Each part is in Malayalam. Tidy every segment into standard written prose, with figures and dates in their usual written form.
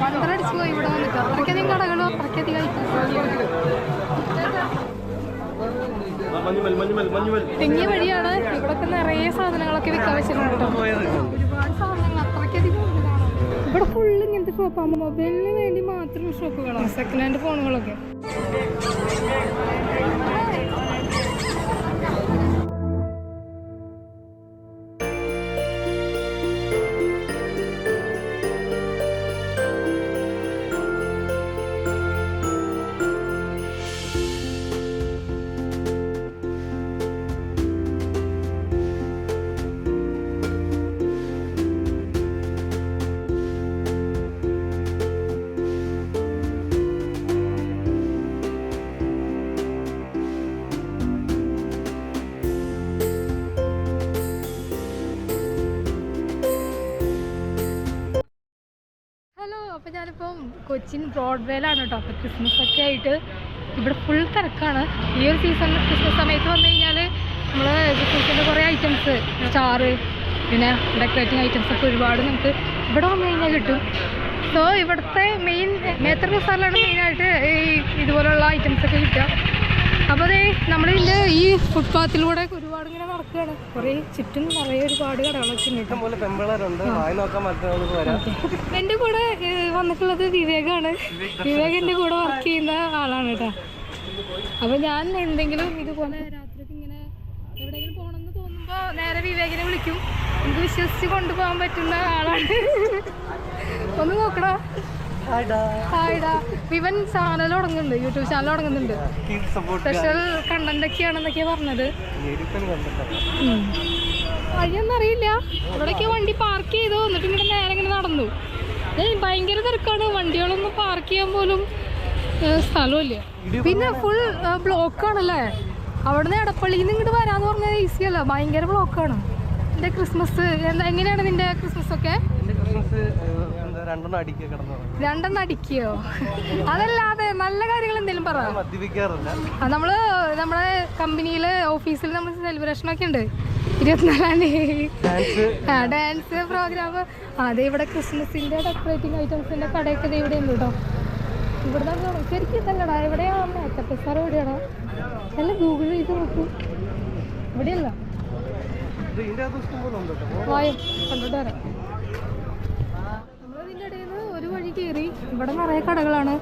വണ്ടറടിച്ചു പോയി ഇവിടെ വന്നിട്ട്. അത്രയ്ക്കധികം കടകളും അത്രയ്ക്കധികം തെങ്ങിയ വഴിയാണ്. ഇവിടൊക്കെ നിറയെ സാധനങ്ങളൊക്കെ വിൽക്കാൻ വെച്ചിട്ടുണ്ട് കേട്ടോ. ഒരുപാട് സാധനങ്ങൾ അത്രയ്ക്കധികം കൂടുതലാണ്. ഇവിടെ ഫുള്ള് ഇങ്ങനത്തെ ഷോപ്പാണ്. മൊബൈലിന് വേണ്ടി മാത്രം ഷോപ്പുകളാണ്. Second hand ഫോണുകളൊക്കെ. അപ്പോൾ ഞാനിപ്പം കൊച്ചിൻ ബ്രോഡ്വേയിലാണ് കേട്ടോ. അപ്പോൾ ക്രിസ്മസ് ഒക്കെ ആയിട്ട് ഇവിടെ ഫുൾ തിരക്കാണ്. ഈ ഒരു സീസൺ ക്രിസ്മസ് സമയത്ത് വന്നു കഴിഞ്ഞാൽ നമ്മൾ ക്രിസ്മസിൻ്റെ കുറേ ഐറ്റംസ്, സ്റ്റാറ്, പിന്നെ ഡെക്കറേറ്റിംഗ് ഐറ്റംസ് ഒക്കെ ഒരുപാട് നമുക്ക് ഇവിടെ വന്നു കഴിഞ്ഞാൽ കിട്ടും. സോ ഇവിടുത്തെ മെയിൻ മേത്തർ ബസാറിലാണ് മെയിനായിട്ട് ഈ ഇതുപോലുള്ള ഐറ്റംസൊക്കെ കിട്ടുക. അപ്പോൾ അതേ നമ്മളിതിൻ്റെ ഈ ഫുട്പാത്തിലൂടെ ഒരുപാട് ഇങ്ങനെ നടക്കുകയാണ്. കുറേ ചുറ്റും നിറയെ ഒരുപാട് കടകളൊക്കെ ഉണ്ട്. എൻ്റെ കൂടെ വന്നിട്ടുള്ളത് വിവേകാണ്. വിവേക് എൻ്റെ കൂടെ വർക്ക് ചെയ്യുന്ന ആളാണ് കേട്ടോ. അപ്പോൾ ഞാൻ എന്തെങ്കിലും ഇതുപോലെ രാത്രിയൊക്കെ ഇങ്ങനെ എവിടെയെങ്കിലും പോകണമെന്ന് തോന്നുമ്പോൾ നേരെ വിവേകിനെ വിളിക്കും. എനിക്ക് വിശ്വസിച്ച് കൊണ്ടുപോകാൻ പറ്റുന്ന ആളാണ്. ഒന്ന് നോക്കടാ. ഹായ്ഡാ. ഇവൻ ചാനൽ തുടങ്ങുന്നുണ്ട്, യൂട്യൂബ് ചാനൽ തുടങ്ങുന്നുണ്ട്. സ്പെഷ്യൽ കണ്ടന്റ് ഒക്കെയാണെന്നൊക്കെയാ പറഞ്ഞത്. വഴിയൊന്നും അറിയില്ല. ഇവിടെയൊക്കെ വണ്ടി പാർക്ക് ചെയ്തു എന്നിട്ട് ഇങ്ങനെ നേരെ ഇങ്ങനെ നടന്നു. ഭയങ്കര തിരക്കാണ്. വണ്ടികളൊന്നും പാർക്ക് ചെയ്യാൻ പോലും സ്ഥലമില്ല. പിന്നെ ഫുൾ ബ്ലോക്കാണല്ലേ. അവിടുന്ന് എടപ്പള്ളിയിൽ നിന്ന് ഇങ്ങോട്ട് വരാന്ന് പറഞ്ഞാൽ ഈസി അല്ല. ഭയങ്കര ബ്ലോക്കാണ്. എൻ്റെ ക്രിസ്മസ് എങ്ങനെയാണ് നിന്റെ ക്രിസ്മസ് ഒക്കെ? രണ്ടെണ്ണം അടിക്കോ? അതല്ലാതെ നല്ല കാര്യങ്ങൾ എന്തെങ്കിലും പറ. നമ്മള് നമ്മുടെ കമ്പനിയില് ഓഫീസിൽ നമ്മൾ സെലിബ്രേഷൻ ഒക്കെ ഉണ്ട്. 24-ാം തീയതി ഡാൻസ് പ്രോഗ്രാം. അതെ, ഇവിടെ ക്രിസ്മസിന്റെ ഡെക്കറേറ്റിംഗ് ഐറ്റംസിന്റെ കടയൊക്കെ ഇവിടെ ഉണ്ട് കേട്ടോ. ഇവിടെ ശരിക്കും ഇതല്ലടാ. എവിടെയാണ് മേക്കപ്പ് ബസാർ? എവിടെയാണോ? എല്ലാം ഗൂഗിൾ ചെയ്ത് നോക്കും. ഇവിടെയല്ല. കണ്ടിട്ട് വരാം. നമ്മളിതിൻ്റെ ഇടയിൽ നിന്ന് ഒരു വഴി കയറി. ഇവിടെ നിറയെ കടകളാണ്.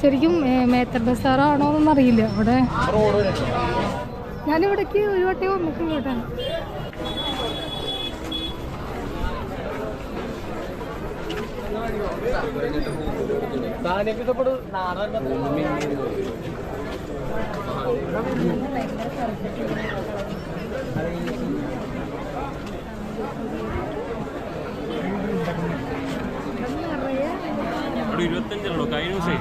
ശരിക്കും മേത്തർ ബസാറാണോ എന്നൊന്നും അറിയില്ല. ഇവിടെ ഞാനിവിടേക്ക് ഒരു വട്ടേ വന്നിട്ടുണ്ട് കേട്ടോ. $25 കഴിഞ്ഞ ദിവസേ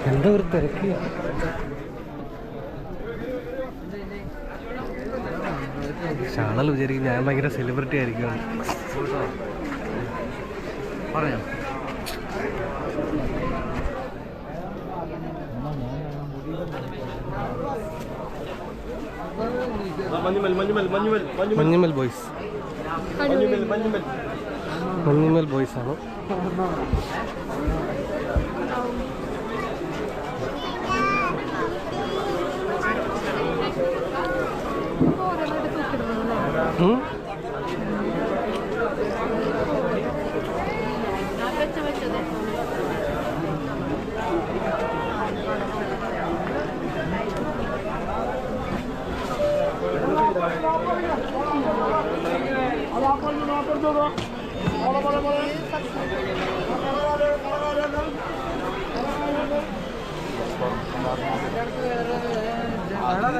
എന്താ ഒരു തിരക്ക്. ഷാണൽ വിചാരിക്കും ഞാൻ ഭയങ്കര സെലിബ്രിറ്റി ആയിരിക്കും. പറയാം. മഞ്ഞുമൽ ബോയ്സ്. മഞ്ഞുമൽ ബോയ്സ് ആണ്.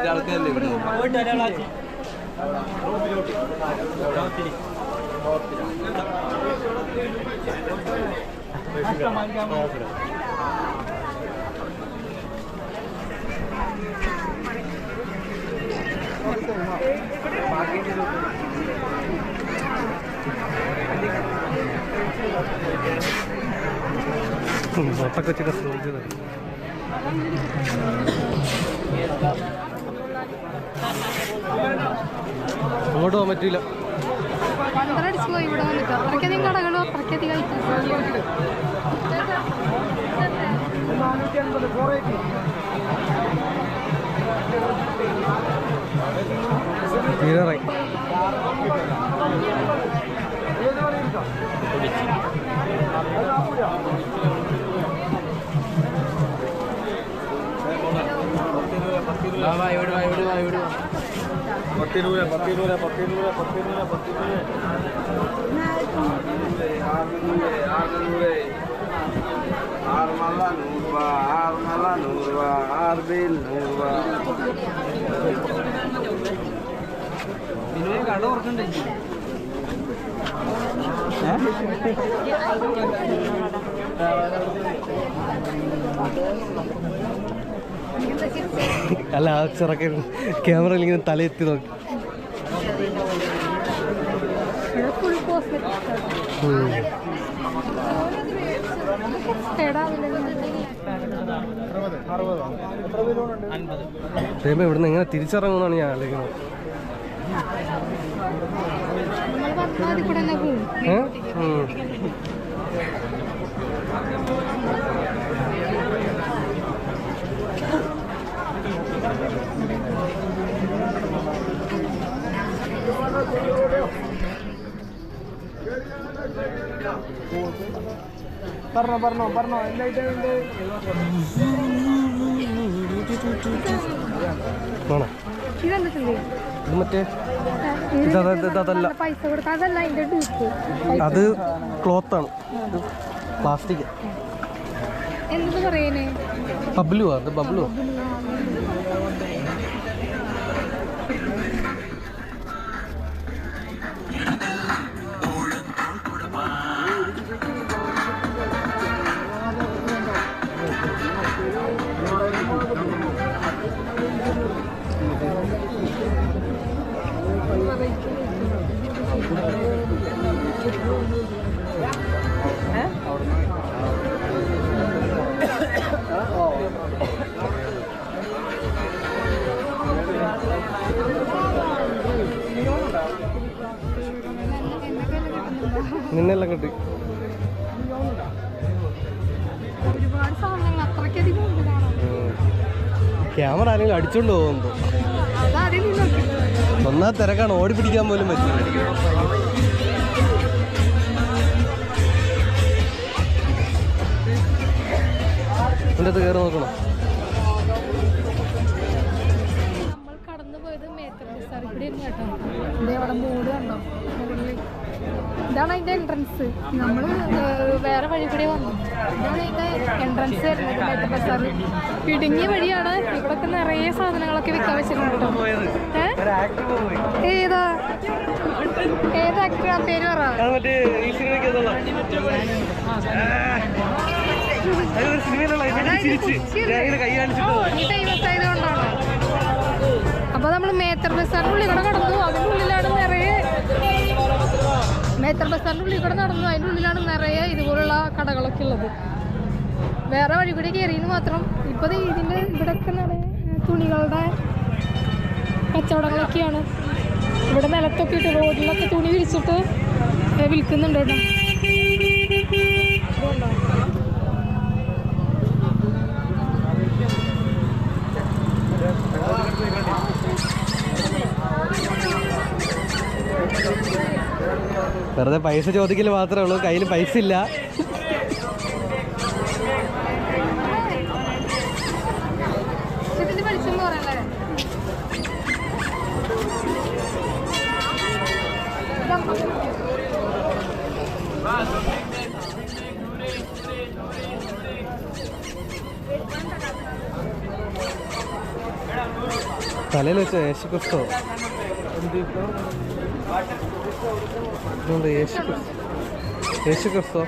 ആൾക്കാരല്ലേ ഇവിടെ? ഫോട്ടൊക്കെ വെച്ചിട്ട് ശ്രമിച്ചത് അങ്ങോട്ട് പോകാൻ പറ്റില്ല. പന്തറടിച്ച് പോയി ഇവിടെ വന്നിട്ട് അത്രയ്ക്കധികം കടകളും അത്രയ്ക്കധികം തീരാറായി. കട ഓർക്കണ്ടേ? അല്ല ആ ചെറുക്കെ ക്യാമറയിൽ ഇങ്ങനെ തലയെത്തി നോക്കി. ഇവിടുന്ന് എങ്ങനെ തിരിച്ചിറങ്ങുമെന്നാണ് ഞാൻ ആലോചിക്കുന്നത്. പറഞ്ഞോ എന്തായിട്ടുണ്ട്? മറ്റേ അതല്ല, അത് ക്ലോത്താണ്, പ്ലാസ്റ്റിക്. ബബ്ലു അത് ബബ്ലു. നിന്നെല്ലാം കിട്ടി. ക്യാമറ ആരെങ്കിലും അടിച്ചോണ്ട് പോകുന്നു. ഒന്നാ തിരക്കാണ്, ഓടി പിടിക്കാൻ പോലും പറ്റില്ല. ഇതിൻ്റെ അകത്ത് കയറി നോക്കണം. നമ്മൾ കടന്നു പോയത് മേത്തർ ബസാർ ഇവിടെ ഇരുന്ന് കേട്ടോ. ഇവിടെ ബോർഡ് കണ്ടോ? ഇതാണ് അതിൻ്റെ എൻട്രൻസ്. നമ്മൾ വേറെ വഴി കൂടി വന്നു. ഇതാണ് അതിൻ്റെ എൻട്രൻസ് വരുന്നത് മേത്തർ ബസാർ. ഇടുങ്ങിയ വഴിയാണ്. ഇവിടെയൊക്കെ നിറയെ സാധനങ്ങളൊക്കെ വിൽക്കാൻ വെച്ചിട്ടുണ്ട് കേട്ടോ. ഏതാ ആക്ടർ? പേര് പറ. ഫേമസ് ആയതുകൊണ്ടാണ്. അപ്പൊ നമ്മൾ മേത്തർ ബസാറിന്റെ ഉള്ളിൽ കൂടെ കടന്നു. അതിൻ്റെ ഉള്ളിലാണ് നിറയെ മേത്തർ ബസാറിന്റെ ഉള്ളിൽ കൂടെ നടന്നു. അതിൻ്റെ ഉള്ളിലാണ് നിറയെ ഇതുപോലുള്ള കടകളൊക്കെ ഉള്ളത്. വേറെ വഴി കൂടി കയറിയെന്ന് മാത്രം. ഇപ്പൊ ഇതിന്റെ ഇവിടെയൊക്കെ നിറയെ തുണികളുടെ കച്ചവടങ്ങളൊക്കെയാണ്. ഇവിടെ നിലത്തൊക്കെ ഇട്ട് റോഡിലൊക്കെ തുണി വിരിച്ചിട്ട് വിൽക്കുന്നുണ്ട് കേട്ടോ. വെറുതെ പൈസ ചോദിക്കൽ മാത്രമേ ഉള്ളൂ, കയ്യിൽ പൈസ ഇല്ല. തലയിൽ വെച്ച യേശുക്രിസ്തു യേശുക്രിസ്തു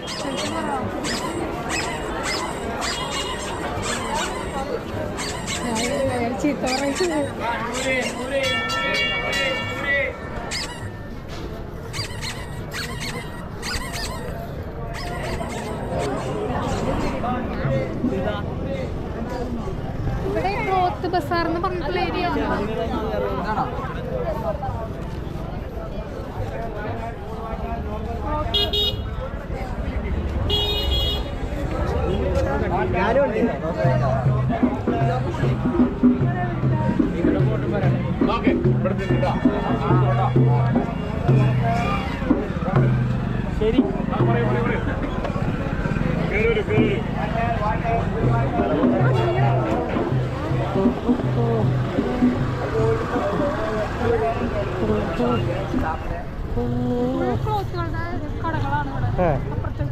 ചീത്ത പറയുന്നത്. ക്ലോത്ത് ബസാർ എന്ന് പറഞ്ഞിട്ടുള്ള ഏരിയ ശരി ക്ലോത്തുകളുടെ കടകളാണ് ഇവിടെ അപ്പുറത്ത്.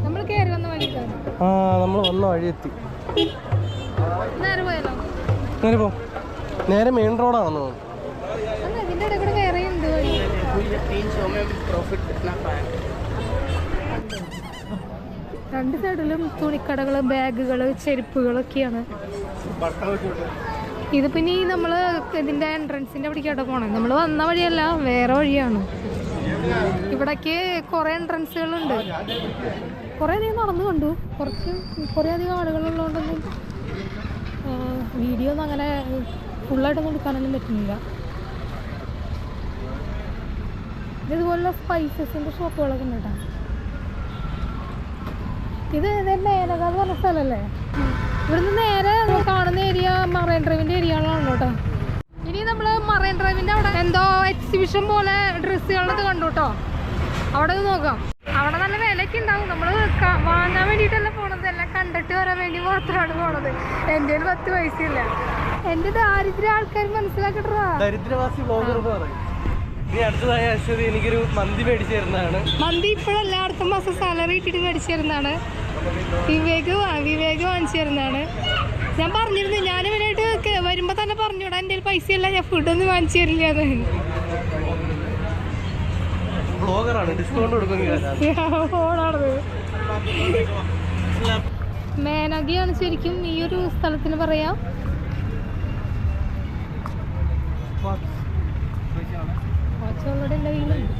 നമ്മൾ കയറി വന്ന വഴിയിലാണ്. നമ്മൾ വന്ന വഴിയെത്തി. നേരെ പോയാലോ? നേരെ പോ. നേരെ മെയിൻ റോഡാണെന്ന് തോന്നുന്നു. അല്ല, ഇതിന്റെ ഇടയിൽ കൂടെ വേറെ ഉണ്ട് വഴി. രണ്ട് സൈഡിലും തുണിക്കടകള്, ബാഗുകള്, ചെരുപ്പുകളൊക്കെയാണ്. ഇത് പിന്നെ ഈ നമ്മള് ഇതിന്റെ എൻട്രൻസിന്റെ അവിടേക്കാണ് പോണേ. നമ്മൾ വന്ന വഴിയല്ല, വേറെ വഴിയാണ്. ഇവിടേക്ക് കുറെ എൻട്രൻസുകളുണ്ട്. കുറെ അധികം നടന്നു കണ്ടു. കുറെ അധികം ആളുകളുള്ളതുകൊണ്ടൊന്നും വീഡിയോ ഒന്നും അങ്ങനെ ഫുള്ളായിട്ടൊന്നും എടുക്കാനൊന്നും പറ്റുന്നില്ല. ഇതുപോലുള്ള സ്പൈസസിന്റെ ഷോപ്പുകളൊക്കെ ഉണ്ട് കേട്ടോ. ഇത് മേനക എന്ന് പറഞ്ഞ സ്ഥലമല്ലേ? ഇവിടുന്ന് നേരെ കാണുന്ന ഏരിയ മറൈൻ ഡ്രൈവിന്റെ ഏരിയകളാണ് കേട്ടോ. ഇനി നമ്മള് മറൈൻ ഡ്രൈവിന്റെ അവിടെ എന്തോ എക്സിബിഷൻ പോലെ ഡ്രസ്സുകളത് കണ്ടു കേട്ടോ. അവിടെ നോക്കാം. അവിടെ നല്ല വിലയൊക്കെ ഉണ്ടാവും. നമ്മള് വാങ്ങാൻ വേണ്ടിയിട്ടല്ല പോണത്, എല്ലാം കണ്ടിട്ട് വരാൻ വേണ്ടി മാത്രമാണ് പോണത്. എൻ്റെ 10 പൈസയില്ല. എന്റെ ദാരിദ്ര്യ ആൾക്കാർ മനസ്സിലാക്കിട്ടാ. ദരിദ്രവാസി ബ്ലോഗർ എന്ന് പറയും. ഇനി അടുത്തതായി അശ്വതി എനിക്കൊരു മന്തി മേടിച്ചു തരുന്നതാണ്. മന്തി ഇപ്പോഴല്ല, അടുത്ത മാസം സാലറി ഇട്ടിട്ട് മേടിച്ചു തരുന്നതാണ്. വിവേക് വാങ്ങിച്ചു തരുന്നതാണ്. ഞാൻ പറഞ്ഞിരുന്നു, ഞാൻ ഇവനായിട്ട് വരുമ്പോ തന്നെ പറഞ്ഞൂടാ എൻ്റെ പൈസ ഇല്ല, ഞാൻ ഫുഡൊന്നും വാങ്ങിച്ചു തരില്ല. മേനകയാണ് ശരിക്കും ഈ ഒരു സ്ഥലത്തിന് പറയാം. ഓൾറെഡി എല്ലാ വീടുണ്ട്.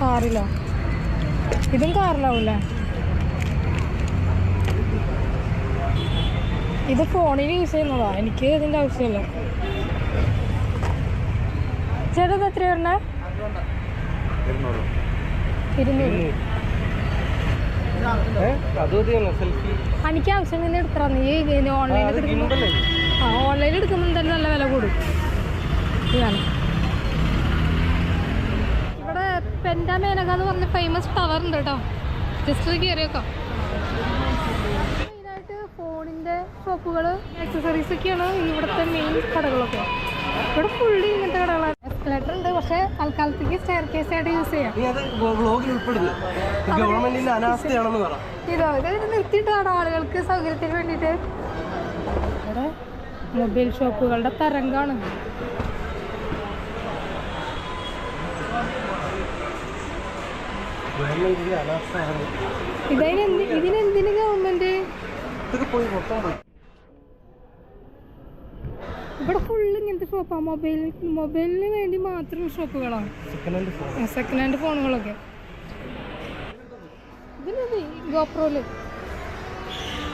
കാറിലോ? ഇതും കാറിലാവൂല്ലേ? ഇത് ഫോണിൽ യൂസ് ചെയ്യുന്നതാ, എനിക്ക് ഇതിന്റെ ആവശ്യമില്ല. ചേട്ടാ എത്ര വരണേ? 200. എനിക്ക് ആവശ്യം തന്നെ എടുത്തറാ. നീ ഓൺലൈനിൽ എടുക്കുമ്പോൾ ഓൺലൈനിൽ എടുക്കുമ്പോൾ എന്തായാലും നല്ല വില കൂടും. ഇതാണ് ഇവിടെ പെൻഡ മേനക എന്ന് പറഞ്ഞ ഫേമസ് ടവർ ഉണ്ട് കേട്ടോ. ജസ്റ്റ് കയറി വെക്കാം. മെയിനായിട്ട് ഫോണിൻ്റെ ഷോപ്പുകൾ, ആക്സസറീസ് ഒക്കെയാണ് ഇവിടുത്തെ മെയിൻ കടകളൊക്കെ. ഇവിടെ ഫുള്ളി ഇങ്ങനത്തെ കടകളാണ്. എസ്കലേറ്റർ ഉണ്ട്, പക്ഷേ തൽക്കാലത്തേക്ക് സ്റ്റെയർ കേസ് ആയിട്ട് യൂസ് ചെയ്യാം. ഇത് നിർത്തിയിട്ടാണ് ആളുകൾക്ക് സൗകര്യത്തിന് വേണ്ടിയിട്ട്. ഇവിടെ മൊബൈൽ ഷോപ്പുകളുടെ തരംഗമാണ്. ഇതിനെന്തിന് ഗവൺമെന്റ്? ഇവിടെ ഫുള്ള് ഇങ്ങനത്തെ ഷോപ്പാണ്. മൊബൈലിന് വേണ്ടി മാത്രം ഷോപ്പുകളാണ്. Second hand ഫോണുകളൊക്കെ. ഇതിന് ഗോപ്രോയില്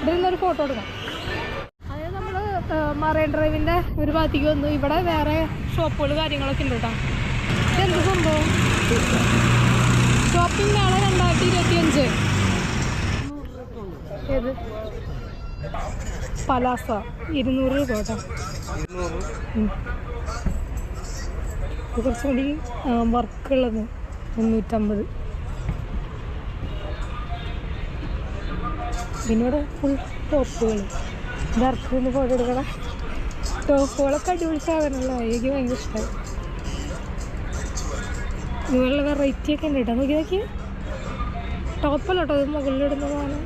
ഇതിലൊരു ഫോട്ടോ എടുക്കാം. അതായത് നമ്മൾ മറൈൻ ഡ്രൈവിൻ്റെ ഒരു ഭാഗത്തേക്ക് വന്നു. ഇവിടെ വേറെ ഷോപ്പുകൾ കാര്യങ്ങളൊക്കെ ഉണ്ട് കേട്ടോ. ഇതെന്ത് സംഭവം? ഷോപ്പിംഗ് മേള 2025. ഏത്? പലാസ 200 രൂപ കേട്ടോ. കുറച്ചും കൂടി വർക്കുള്ളത് 350. പിന്നീട് ഫുൾ ടോപ്പുകൾ. ഇതർക്കൊന്ന് ഫോട്ടോ എടുക്കണം. ടോപ്പുകളൊക്കെ അടിപൊളി സാധനമല്ല, എനിക്ക് ഭയങ്കര ഇഷ്ടമായി. ഇതുപോലുള്ള വെറൈറ്റി ഒക്കെ ഉണ്ട് കേട്ടോ. നോക്കി ടോപ്പല്ല കേട്ടോ, അത് മുകളിലിടുന്നതാണ്.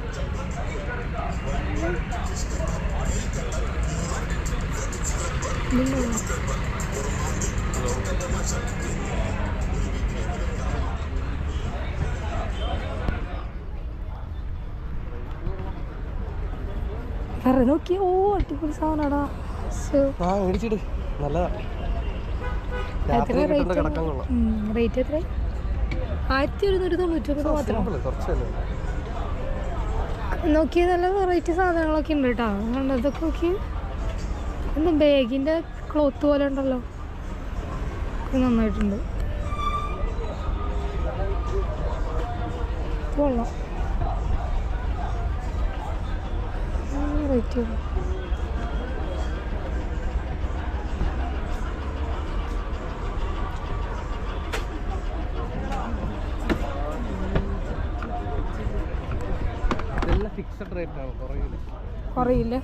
കറി നോക്കിയ ഓ അടിപൊളി സാധനടാ. ആ മേടിച്ചിട്ട് നല്ലതാ. രാത്രി കിട്ടുന്ന കിടക്കാൻ കൊള്ളാം. റേറ്റ് എത്ര? 1199 മാത്രം. കുറച്ചല്ലേ നോക്കി നല്ല വെറൈറ്റി സാധനങ്ങളൊക്കെ ഉണ്ട് കേട്ടോ. ഇതൊക്കെ നോക്കി എന്താ ബാഗിൻ്റെ ക്ലോത്ത് പോലെ ഉണ്ടല്ലോ, നന്നായിട്ടുണ്ട്. കൊള്ളാം. റേറ്റ് ഫിക്സഡ് റേറ്റ് ആണ്, കുറയില്ല.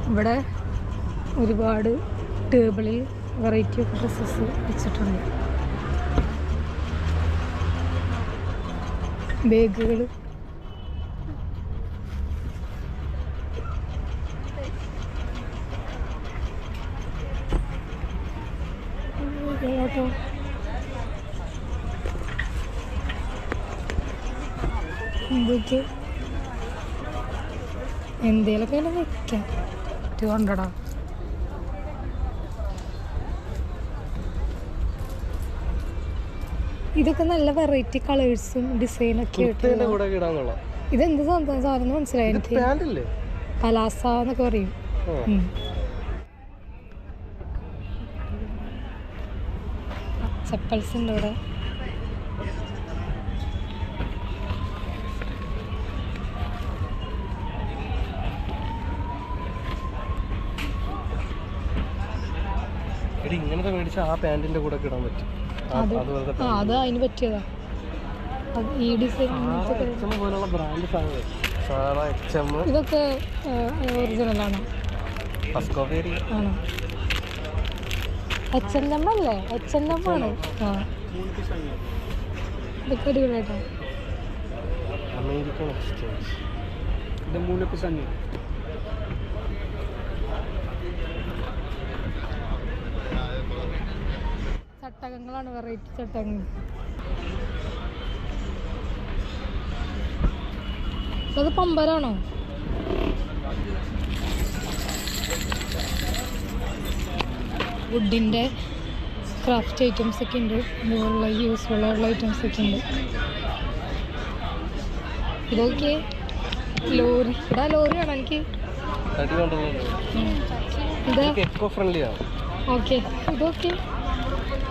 ഇവിടെ ഒരുപാട് ടേബിളിൽ വെറൈറ്റി ഓഫ് ഡ്രസ്സസ് വെച്ചിട്ടുണ്ട്. ബാഗുകൾ, എന്തൊക്കെ എന്തേലൊക്കെ വെക്കാം. 200 ഇതൊക്കെ നല്ല വെറൈറ്റി കളേഴ്സും ഡിസൈനൊക്കെ ആയിട്ട്. ഇതെന്ത് സാധനം മനസ്സിലായി എനിക്ക്. പലാസ എന്നൊക്കെ പറയും. ചപ്പൽസ് ഉണ്ട് ഇവിടെ. ഇങ്ങനത്തെ മേടിച്ച ആ പാന്റിന്റെ കൂടെ ഇടാൻ പറ്റും. അത് അതിന് പറ്റിയതാ. ഈ ഡിസൈൻ ഇതൊക്കെ ഒറിജിനൽ ആണോ? ആണോ? H&M അല്ലേ? H&M ആണ്. ആ ഇതൊക്കെ അടിപൊളിയായിട്ടോ. അമേരിക്കൻ എക്സ്ചേഞ്ച് ഇത് 3 ചട്ടകങ്ങളാണ്, വെറൈറ്റി ചട്ടകങ്ങൾ. അത് പമ്പരാണോ? വുഡിൻ്റെ ക്രാഫ്റ്റ് ഐറ്റംസ് ഒക്കെ ഉണ്ട്. ഇതുപോലുള്ള യൂസ്ഫുൾ ആയിട്ടുള്ള ഐറ്റംസ് ഒക്കെ ഉണ്ട്. ഇതൊക്കെ ലോറി. ഇതാ ലോറിയാണോ? എനിക്ക് ഓക്കെ.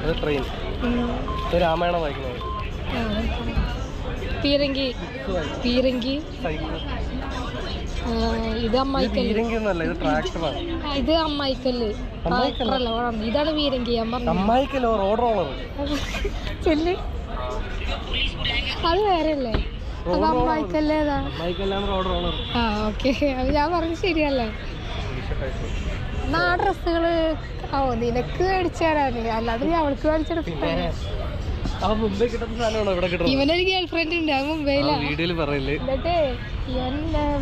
ഇതൊക്കെ രാമായണം വായിക്കുന്നത്. പീരങ്കി. ഇത് അമ്മായിക്കല്ല്. ഇത് അമ്മായിക്കല്ല്. ഇതാണ് പീരങ്കി. ഞാൻ പറഞ്ഞു അത് വേറെ അല്ലേ? അത് അമ്മായിക്കല്ലേ? ഏതാ? ആ ഓക്കെ. അത് ഞാൻ പറഞ്ഞു ശരിയല്ലേ? ആ ഡ്രസ്സുകള് നിനക്ക് മേടിച്ചു തരാന്, അല്ലാതെ ഞാൻ അവൾക്ക് മേടിച്ചെടുത്ത. ഇവനൊരു ഗേൾ ഫ്രണ്ട് ഉണ്ട്, അത് മുംബൈയിലാണ്. എന്നിട്ട് ഇവൻ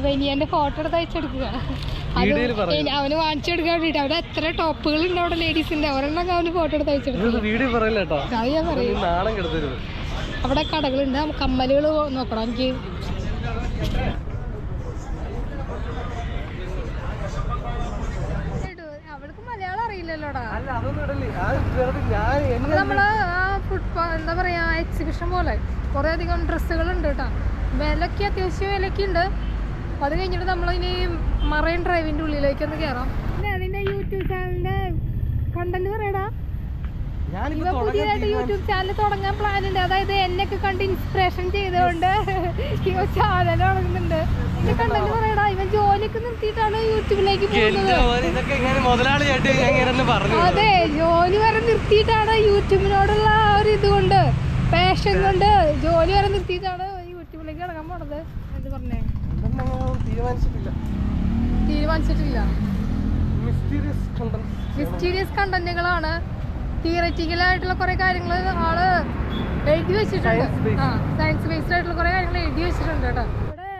ബനിയന്റെ ഫോട്ടോ എടുത്ത് അയച്ചെടുക്കുക. അവന് വാങ്ങിച്ചു കൊടുക്കാൻ വേണ്ടിട്ട്. അവിടെ എത്ര ടോപ്പുകൾ ഉണ്ട് അവിടെ ലേഡീസിന്റെ, ഒരെണ്ണം അവന് ഫോട്ടോ എടുത്ത് അയച്ചെടുക്കുക. അത് ഞാൻ പറയും. അവിടെ കടകളുണ്ട്. കമ്മലുകൾ നോക്കണം എനിക്ക്. അവൾക്ക് മലയാളം അറിയില്ലല്ലോടാ. നമ്മള് എന്താ പറയാ, എക്സിബിഷൻ പോലെ കുറെ അധികം ഡ്രസ്സുകളുണ്ട് കേട്ടോ. വിലക്ക് അത്യാവശ്യം വിലക്ക് ഉണ്ട്. അത് കഴിഞ്ഞിട്ട് നമ്മളിനി മറൈൻ ഡ്രൈവിന്റെ ഉള്ളിലേക്ക് ഒന്ന് കയറാം. അതിന്റെ യൂട്യൂബ് ചാനലിന്റെ കണ്ടന്റ് പറയടാ. ഇവ പുതിയതായിട്ട് യൂട്യൂബ് ചാനൽ തുടങ്ങാൻ പ്ലാൻ ഉണ്ട്. അതായത് എന്നെയൊക്കെ കണ്ട് ഇൻസ്പിറേഷൻ ചെയ്തുകൊണ്ട് ഇവ ചാനൽ തുടങ്ങുന്നുണ്ട്. ഇതിന്റെ കണ്ടന്റ് പറയടാ. ഇവൻ ജോലിയൊക്കെ നിർത്തിയിട്ടാണ് യൂട്യൂബിലേക്ക് പോകുന്നത്. അതെ, ജോലി വരെ നിർത്തിയിട്ടാണ് യൂട്യൂബിനോടുള്ള ഒരു ഇതുകൊണ്ട്, പാഷൻ കൊണ്ട് ജോലി വരെ നിർത്തിയിട്ടാണ് യൂട്യൂബിലേക്ക് ഇറങ്ങാൻ പോണത്. എന്ത് പറഞ്ഞേ? തീരുമാനിച്ചിട്ടില്ല. മിസ്റ്റീരിയസ് കണ്ടന്റുകളാണ്. തിയററ്റിക്കലായിട്ടുള്ള കുറെ കാര്യങ്ങൾ ആള് എഴുതി വെച്ചിട്ടുണ്ട്. സയൻസ് ബേസ്ഡ് ആയിട്ടുള്ള കുറെ കാര്യങ്ങൾ എഴുതി വെച്ചിട്ടുണ്ട് കേട്ടോ. ഇവിടെ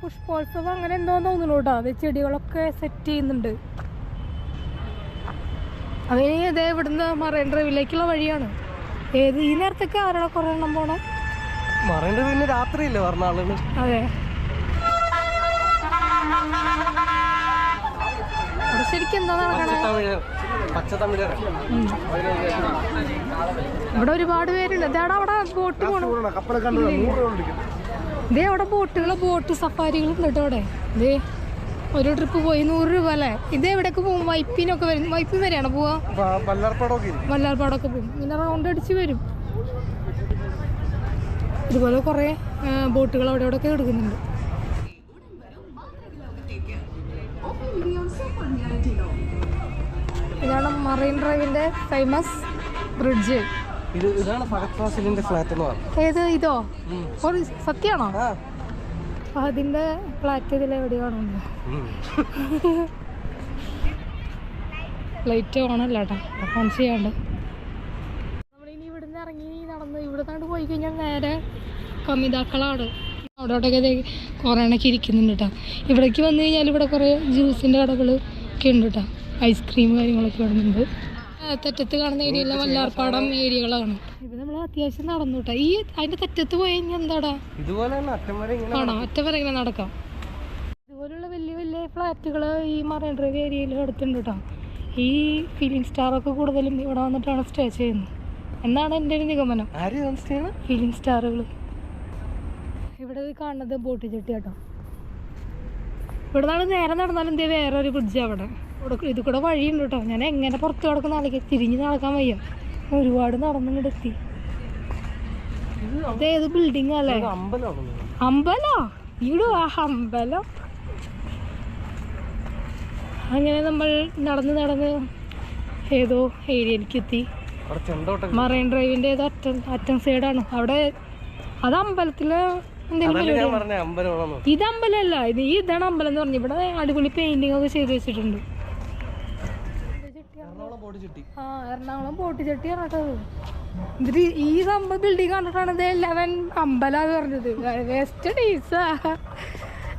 പുഷ്പോത്സവം അങ്ങനെ എന്തോന്ന് തോന്നുന്നു കേട്ടോ. അത് ചെടികളൊക്കെ സെറ്റ് ചെയ്യുന്നുണ്ട്. അതിന് ഇതേ ഇവിടുന്ന് മറൈൻ ഡ്രൈവിലേക്കുള്ള വഴിയാണ്. ഈ നേരത്തൊക്കെ ആരോടെ കുറെ എണ്ണം പോണേ. മറേണ്ടത് പിന്നെ രാത്രിയില്ലേ പറഞ്ഞ ആളുകൾ. അതെ, അവിടെ ശരിക്കും എന്താ നടക്കണേ? ഇവിടെ ഒരുപാട് പേരുണ്ട്. ഇതാണ് അവിടെ ബോട്ട് പോകണം. ഇതേ അവിടെ ബോട്ട് സഫാരികളുണ്ട് കേട്ടോ അവിടെ. ഇതേ ഒരു ട്രിപ്പ് പോയി 100 രൂപ അല്ലേ? ഇത് എവിടെയൊക്കെ പോകും? വൈപ്പിനൊക്കെ വരും. വൈപ്പിൻ വരെയാണോ പോവാ? വല്ലാർപ്പാടൊക്കെ പോകും. ഇങ്ങനെ റൗണ്ട് അടിച്ച് വരും. ഇതുപോലെ കുറേ ബോട്ടുകൾ അവിടെ ഇവിടെയൊക്കെ എടുക്കുന്നുണ്ട്. ഇതാണ് മറൈൻ ഡ്രൈവിന്റെ ഫേമസ് ബ്രിഡ്ജ്. ഇതാണ് ഫഹദ് ഫാസിലിന്റെ ഫ്ലാറ്റ് എന്ന് പറഞ്ഞത്. ഏത് ഇതോ? സത്യമാണോ? അതിന്റെ ഫ്ലാറ്റ് ഇതിലെവിടെയാണോ? ലൈറ്റ് ഓണല്ല കേട്ടോ, ഓൺ ചെയ്യാണ്ട്. നമ്മളിനി ഇവിടുന്ന് ഇറങ്ങി നടന്ന് ഇവിടെ പോയി കഴിഞ്ഞാൽ നേരെ കമിതാക്കളാണ്. അവിടോട്ടൊക്കെ കുറേ എണ്ണൊക്കെ ഇരിക്കുന്നുണ്ട് കേട്ടോ. ഇവിടേക്ക് വന്നു കഴിഞ്ഞാൽ ഇവിടെ കുറേ ജ്യൂസിൻ്റെ കടകൾ ഒക്കെ ഉണ്ട് കേട്ടോ. ഐസ്ക്രീം കാര്യങ്ങളൊക്കെ വരുന്നുണ്ട്. തെറ്റത്ത് കാണുന്ന ഏരിയയിലെ വല്ലാർപ്പാടം ഏരിയകളാണ്. ഇത് നമ്മൾ അത്യാവശ്യം നടന്നു കേട്ടോ. ഈ അതിൻ്റെ തെറ്റത്ത് പോയി കഴിഞ്ഞാൽ എന്താടാ ആണോ? അറ്റം വരെ ഇങ്ങനെ നടക്കാം. ഇതുപോലുള്ള വലിയ വലിയ ഫ്ലാറ്റുകൾ ഈ മറൈൻ ഡ്രൈവ് ഏരിയയിൽ എടുത്തിട്ടുണ്ട് കേട്ടോ. ഈ ഫീലിംഗ് സ്റ്റാറൊക്കെ കൂടുതലും ഇവിടെ വന്നിട്ടാണ് സ്റ്റേ ചെയ്യുന്നത് എന്നാണ് എൻ്റെ ഒരു നിഗമനം. ഫീലിംഗ് സ്റ്റാറുകൾ. ഇവിടെ കാണുന്നത് ബോട്ട് ചെട്ടി കേട്ടോ. ഇവിടെ നിന്നാണ് നേരെ നടന്നാലും എന്തേ വേറൊരു ബ്രിഡ്ജ് അവിടെ. ഇത് കൂടെ വഴിയുണ്ട് കേട്ടോ. ഞാൻ എങ്ങനെ പുറത്ത് കിടക്കുന്ന ആളേക്ക് തിരിഞ്ഞ് നടക്കാൻ വയ്യ. ഒരുപാട് നടന്നിങ്ങോട്ട് എത്തി. ഇതേത് ബിൽഡിംഗ് അല്ലേ? അമ്പലോ? ഇവിടെ അമ്പലം. അങ്ങനെ നമ്മൾ നടന്ന് ഏതോ ഏരിയയിലേക്ക് എത്തി. മറൈൻ ഡ്രൈവിന്റെ ഏതോ അറ്റം സൈഡാണ് അവിടെ. അത് അമ്പലത്തിലെ ഇത് അമ്പലമല്ല, ഇതാണ് അമ്പലം എന്ന് പറഞ്ഞു. ഇവിടെ അടിപൊളി പെയിന്റിംഗ് ഒക്കെ ചെയ്ത് വെച്ചിട്ടുണ്ട്. എറണാകുളം ബോട്ട് ചെട്ടി പറഞ്ഞിട്ടത്. എന്നിട്ട് ഈ സംഭവം ബിൽഡിംഗ് കണ്ടിട്ടാണ് ഇത് 11 അമ്പലം പറഞ്ഞത്. വേസ്റ്റ് ഡേയ്സാ.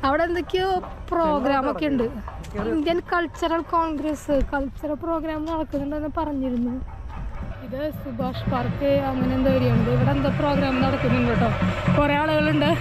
അവിടെ എന്തൊക്കെയോ പ്രോഗ്രാമൊക്കെ ഉണ്ട്. Indian cultural Congress cultural programme നടക്കുന്നുണ്ടെന്ന് പറഞ്ഞിരുന്നു. ഇത് സുഭാഷ് പാർക്ക് അങ്ങനെ എന്തോ ഏരിയയുണ്ട്. ഇവിടെ എന്തോ പ്രോഗ്രാം നടക്കുന്നുണ്ട് കേട്ടോ. കുറേ ആളുകളുണ്ട്.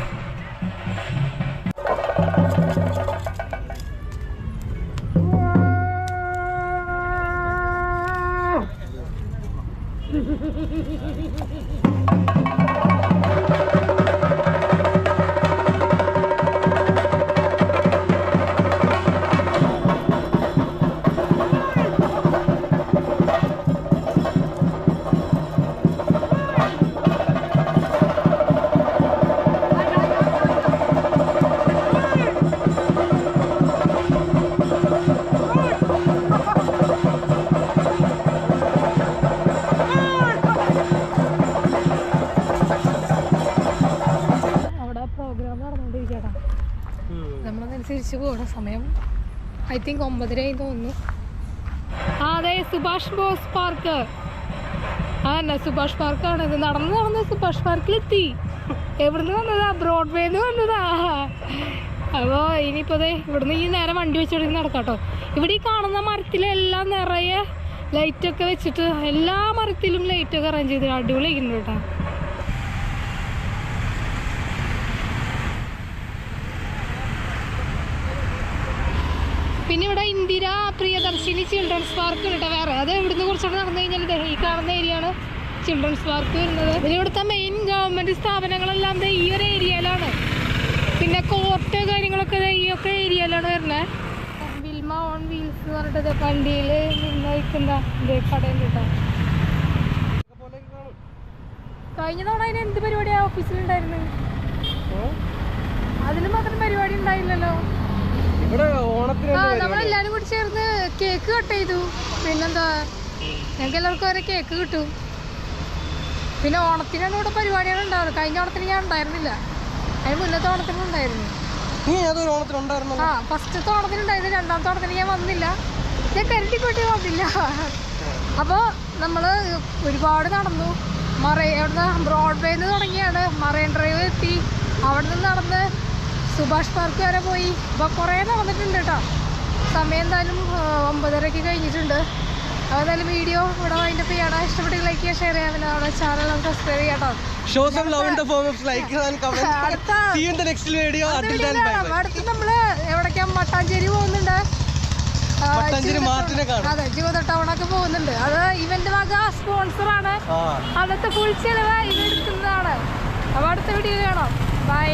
നമ്മളതനുസരിച്ച് പോകണം. സമയം ഐ തിങ്ക് 9:30 തോന്നുന്നു. അതെ, സുഭാഷ് ബോസ് പാർക്ക്. അതന്നെ സുഭാഷ് പാർക്കാണ്. ഇത് നടന്ന് സുഭാഷ് പാർക്കിലെത്തി. എവിടുന്ന് വന്നതാ? ബ്രോഡ്വേന്ന് വന്നതാ. അപ്പോൾ ഇനിയിപ്പോൾ അതെ ഇവിടുന്ന് ഈ നേരെ വണ്ടി വെച്ചോണ്ട് നടക്കാം കേട്ടോ. ഇവിടെ ഈ കാണുന്ന മരത്തിലെല്ലാം നിറയെ ലൈറ്റൊക്കെ വെച്ചിട്ട് എല്ലാ മരത്തിലും ലൈറ്റൊക്കെ അറേഞ്ച് ചെയ്ത് അടിപൊളിയായിട്ടുണ്ട് കേട്ടോ. പിന്നെ ഇവിടെ ഇന്ദിര പ്രിയദർശിനി ചിൽഡ്രൻസ് പാർക്ക് ഉണ്ട് കേട്ടോ. വേറെ അത് ഇവിടുന്ന് കുറച്ചുകൂടെ നടന്നു കഴിഞ്ഞാൽ ഈ കാണുന്ന ഏരിയയാണ് ചിൽഡ്രൻസ് പാർക്ക് വരുന്നത്. പിന്നെ ഇവിടുത്തെ മെയിൻ ഗവൺമെൻറ് സ്ഥാപനങ്ങളെല്ലാം ഈ ഒരു ഏരിയയിലാണ്. പിന്നെ കോർട്ട് കാര്യങ്ങളൊക്കെ ഈ ഒക്കെ ഏരിയയിലാണ് വരുന്നത്. വിൽമ ഓൺ വീൽസ് എന്ന് പറഞ്ഞിട്ട് വണ്ടിയിൽ നിന്നയിക്കുന്ന കടയുണ്ട് കേട്ടോ. കഴിഞ്ഞ തവണ അതിന് എന്ത് പരിപാടിയാണ് ഓഫീസിലുണ്ടായിരുന്നു? അതിന് മാത്രം പരിപാടി ഉണ്ടായില്ലല്ലോ. നമ്മളെല്ലാരും കൂടി ചേർന്ന് കേക്ക് കട്ട് ചെയ്തു. പിന്നെന്താ, ഞങ്ങൾക്ക് എല്ലാവർക്കും ഓരോ കേക്ക് കിട്ടും. പിന്നെ ഓണത്തിനാണ് ഇവിടെ പരിപാടികൾ ഉണ്ടാവുന്നത്. കഴിഞ്ഞ ഓണത്തിന് ഞാൻ ഉണ്ടായിരുന്നില്ല. അതിന് മുന്നത്തെ ഓണത്തിനും ഉണ്ടായിരുന്നു. ഫസ്റ്റത്തെ ഓണത്തിനുണ്ടായിരുന്നു. രണ്ടാമത്തെ ഓണത്തിന് ഞാൻ വന്നില്ല. ഞാൻ കരുതിക്കൊട്ടി വന്നില്ല. അപ്പോൾ നമ്മൾ ഒരുപാട് നടന്നു. അവിടുന്ന് ബ്രോഡ്വേന്ന് തുടങ്ങിയാണ് മറൈൻ ഡ്രൈവ് എത്തി. അവിടെ നിന്ന് നടന്ന് സുഭാഷ് പാർക്ക് വരെ പോയി. അപ്പോൾ കുറേ നടന്നിട്ടുണ്ട് കേട്ടോ. സമയം എന്തായാലും 9:30 കഴിഞ്ഞിട്ടുണ്ട്. അപ്പോൾ എന്തായാലും വീഡിയോ ഇവിടെ വൈൻഡപ്പ് ചെയ്യണം. ഇഷ്ടപ്പെട്ടെങ്കിൽ ലൈക്ക് ചെയ്യുക, ഷെയർ ചെയ്യാൻ, പിന്നെ നമ്മുടെ ചാനൽ സബ്സ്ക്രൈബ് ചെയ്യാം കേട്ടോ. Show some love in the form of like and comment. See you in the next video. Until then, bye bye. അടുത്ത് നമ്മള് എവിടേക്കാ മട്ടാഞ്ചേരി പോകുന്നുണ്ട്. മട്ടാഞ്ചേരി മാർട്ടിനെ കാണാം. അതെ, ജീവിത ടൗണൊക്കെ പോകുന്നുണ്ട്. അത് ഇവന്റ് വക സ്പോൺസറാണ്. അന്നത്തെ ഫുൾ ചെലവ് ഇവ എടുക്കുന്നതാണ്. അപ്പോൾ അടുത്ത വീഡിയോ കാണാം. ബൈ.